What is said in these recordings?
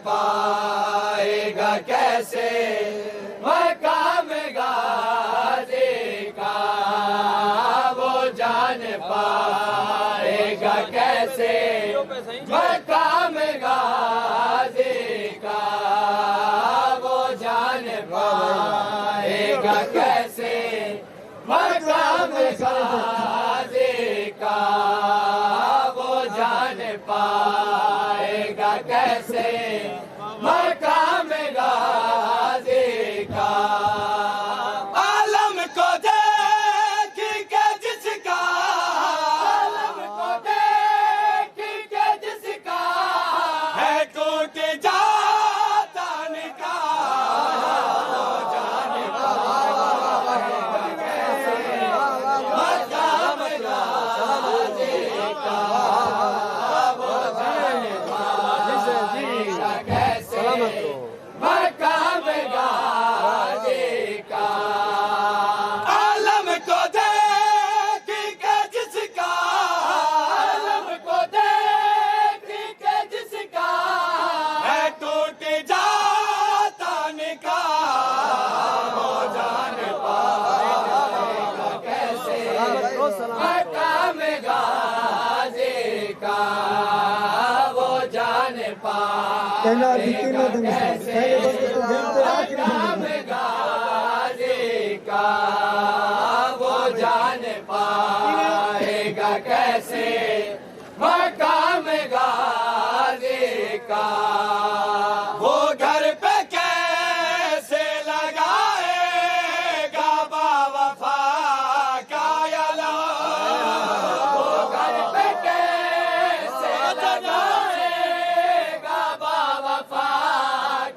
पाएगा कैसे मकाम गाजी का, वो जान पाएगा कैसे मकाम गाजी का, वो जान पाएगा कैसे मकाम गाजी का, वो जान पाएगा कैसे मकाम गाजी का। आलम को देख के जिसका, आलम को देख के जिसका है टूट जाता निकाह, वो जान पाएगा कैसे मकाम गाजी का, वो जान पाएगा कैसे मकाम गाजी का। आलम को देख के जिसका, आलम को देख के जिसका है टूट जाता निकाह, वो जान पाएगा कैसे मकाम गाजी का, वो जान कहना भी तीनों दिन पाएगा पहले बंदे तो जानते आखिरी मकाम गाजी का, वो जान पाएगा कैसे मकाम गाजी का। वो घर पे कैसे लगाएगा बावफा का अलाम, वो घर पे कैसे लगाएगा बावफा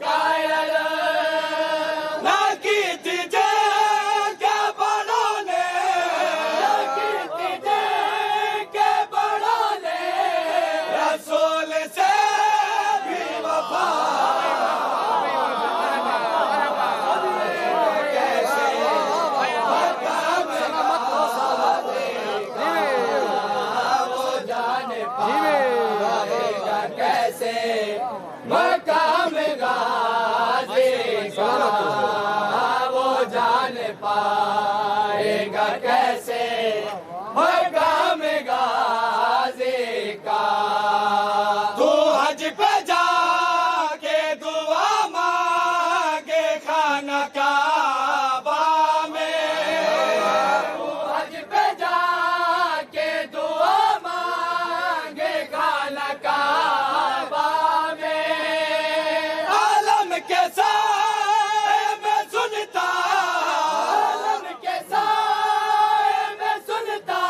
का अलाम। ना की तुझे के बड़ों ने, ना की तुझे के बड़ों ने रसूल से भी वफा कैसे मकाम गाजी का, वो जान पाएगा कैसे मकाम गाजी का, वो जान पाएगा कैसे मकाम गाजी का। तू हज पे जाके दुआ मांगे खाना काबा में, तू हज पे जाके दुआ मांगे खाना काबा में। आलम के साए में सुनता, आलम के साए में सुनता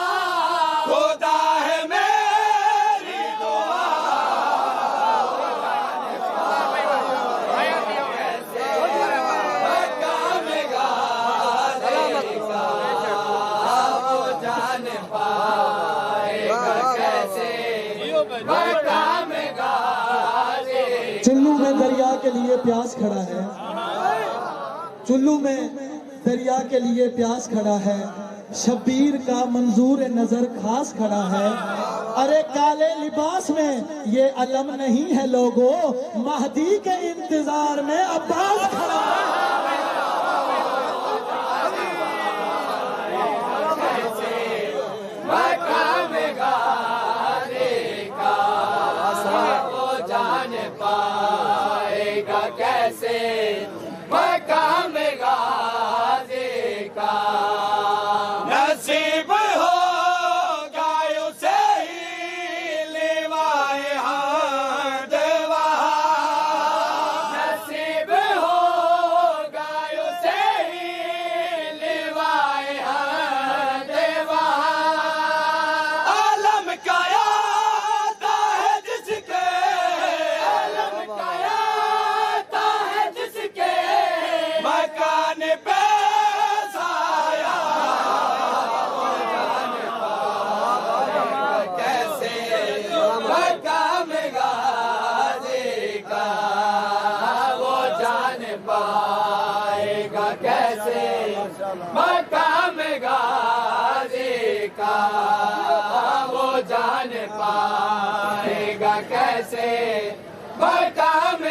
खुदा है मेरी दुआ, कैसे मकाम गाजी का, वो जान पाएगा कैसे मकाम गाजी। चुल्लू में दरिया के लिए प्यास खड़ा है, चुल्लू में दरिया के लिए प्यास खड़ा है, शब्बीर का मंजूर नजर खास खड़ा है। अरे काले लिबास में ये अलम नहीं है लोगो, महदी के इंतजार में अब्बास खड़ा है। मकाम गाजी का, वो जान पाएगा कैसे मकाम गाजी का। नसीब होगा उसे ही लेवाए हाथ वहाँ, नसीब होगा उसे ही लेवाए हाथ वहाँ। आलम का आता है जिसके, आलम का आता है जिसके मकान पे साया, वो जान पाएगा कैसे मकाम गाजी का, वो जान पाएगा कैसे मकाम गाजी का, वो जान पाएगा कैसे मकाम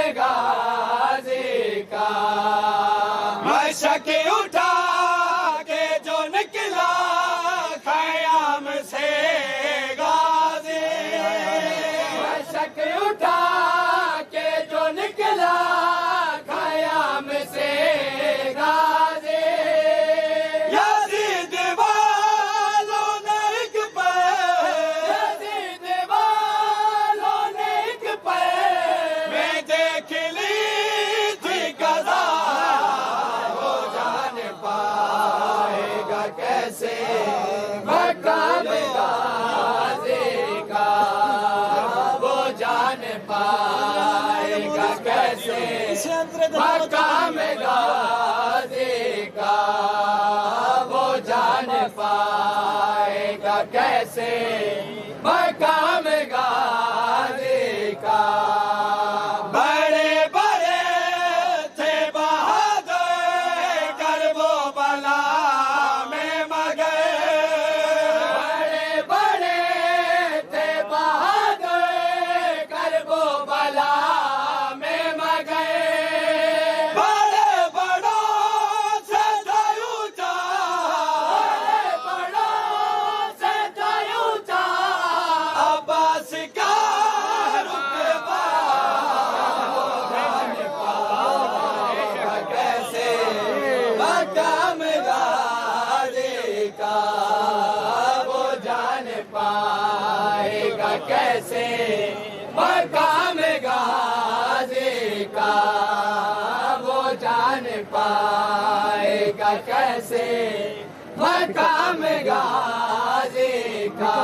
मशक उठा के जो निकला खयाम से गाजी, मशक उठा के जो निकला खयाम से गाजी। यजीद वालों ने एक पल, यजीद वालों ने एक पल में देख ली थी कज़ा, वो जान पाएगा कैसे मकाम गाज़ी का, वो जान पाएगा कैसे मकाम गाज़ी का, वो जान पाएगा कैसे मकाम गाज़ी का। बड़े बड़े थे बहादुर करबो बला में मगर, बड़े बड़े थे बहादुर करबो बला में मगर, बड़े बड़ों से था ऊंचा, बड़े बड़ों से था ऊंचा अब्बास का रुतबा, कैसे मकाम गाज़ी का, वो जान पाएगा कैसे मकाम गाज़ी का, वो जान पाएगा कैसे मकाम गाज़ी का।